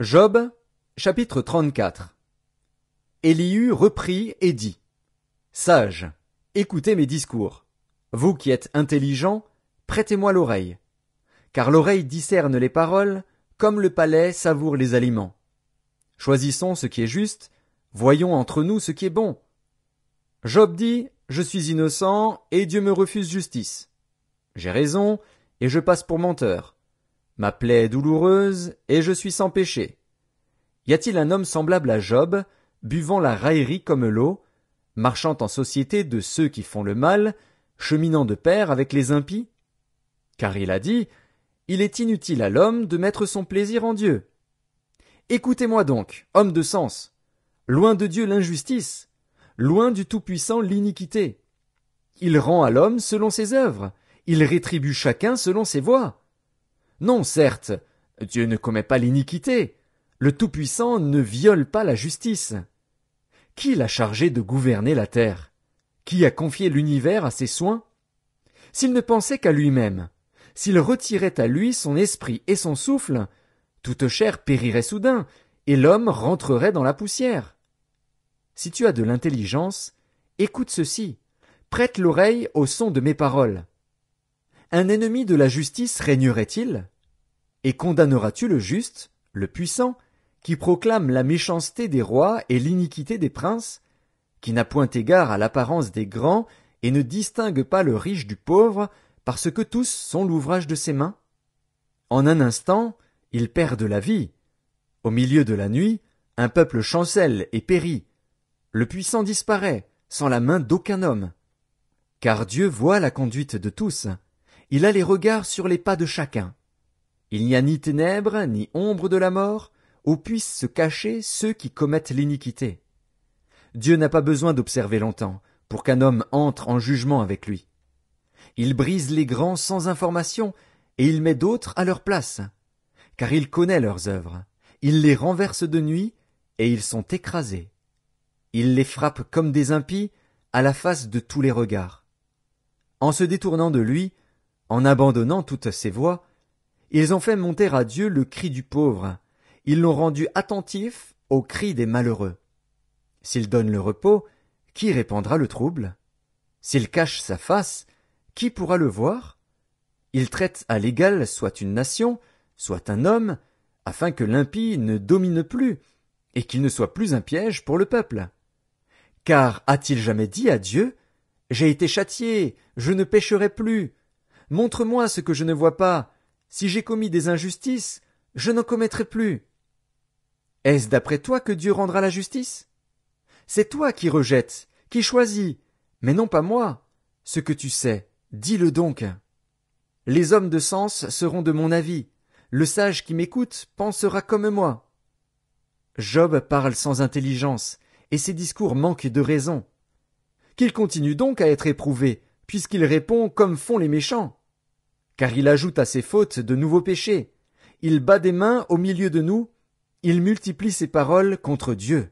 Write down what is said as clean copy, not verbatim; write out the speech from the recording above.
Job, chapitre 34. Élihu reprit et dit: Sages, écoutez mes discours. Vous qui êtes intelligents, prêtez-moi l'oreille. Car l'oreille discerne les paroles, comme le palais savoure les aliments. Choisissons ce qui est juste, voyons entre nous ce qui est bon. Job dit: Je suis innocent, et Dieu me refuse justice. J'ai raison, et je passe pour menteur. Ma plaie est douloureuse, et je suis sans péché. Y a-t-il un homme semblable à Job, buvant la raillerie comme l'eau, marchant en société de ceux qui font le mal, cheminant de pair avec les impies? Car il a dit: Il est inutile à l'homme de mettre son plaisir en Dieu. Écoutez-moi donc, hommes de sens. Loin de Dieu l'injustice, loin du Tout-Puissant l'iniquité. Il rend à l'homme selon ses œuvres, il rétribue chacun selon ses voies. Non, certes, Dieu ne commet pas l'iniquité, le Tout-Puissant ne viole pas la justice. Qui l'a chargé de gouverner la terre? Qui a confié l'univers à ses soins? S'il ne pensait qu'à lui-même, s'il retirait à lui son esprit et son souffle, toute chair périrait soudain, et l'homme rentrerait dans la poussière. Si tu as de l'intelligence, écoute ceci, prête l'oreille au son de mes paroles. Un ennemi de la justice régnerait-il? Et condamneras-tu le juste, le puissant, qui proclame la méchanceté des rois et l'iniquité des princes, qui n'a point égard à l'apparence des grands et ne distingue pas le riche du pauvre, parce que tous sont l'ouvrage de ses mains? En un instant, ils perdent la vie. Au milieu de la nuit, un peuple chancelle et périt. Le puissant disparaît, sans la main d'aucun homme. Car Dieu voit la conduite de tous. Il a les regards sur les pas de chacun. Il n'y a ni ténèbres, ni ombre de la mort, où puissent se cacher ceux qui commettent l'iniquité. Dieu n'a pas besoin d'observer longtemps, pour qu'un homme entre en jugement avec lui. Il brise les grands sans information, et il met d'autres à leur place. Car il connaît leurs œuvres. Il les renverse de nuit, et ils sont écrasés. Il les frappe comme des impies, à la face de tous les regards. En se détournant de lui, en abandonnant toutes ses voies, ils ont fait monter à Dieu le cri du pauvre. Ils l'ont rendu attentif au cri des malheureux. S'il donne le repos, qui répandra le trouble? S'il cache sa face, qui pourra le voir? Il traite à l'égal soit une nation, soit un homme, afin que l'impie ne domine plus, et qu'il ne soit plus un piège pour le peuple. Car a-t-il jamais dit à Dieu: J'ai été châtié, je ne pécherai plus. Montre-moi ce que je ne vois pas. Si j'ai commis des injustices, je n'en commettrai plus. Est-ce d'après toi que Dieu rendra la justice? C'est toi qui rejettes, qui choisis, mais non pas moi. Ce que tu sais, dis-le donc. Les hommes de sens seront de mon avis. Le sage qui m'écoute pensera comme moi. Job parle sans intelligence, et ses discours manquent de raison. Qu'il continue donc à être éprouvé, puisqu'il répond comme font les méchants. Car il ajoute à ses fautes de nouveaux péchés. Il bat des mains au milieu de nous, il multiplie ses paroles contre Dieu.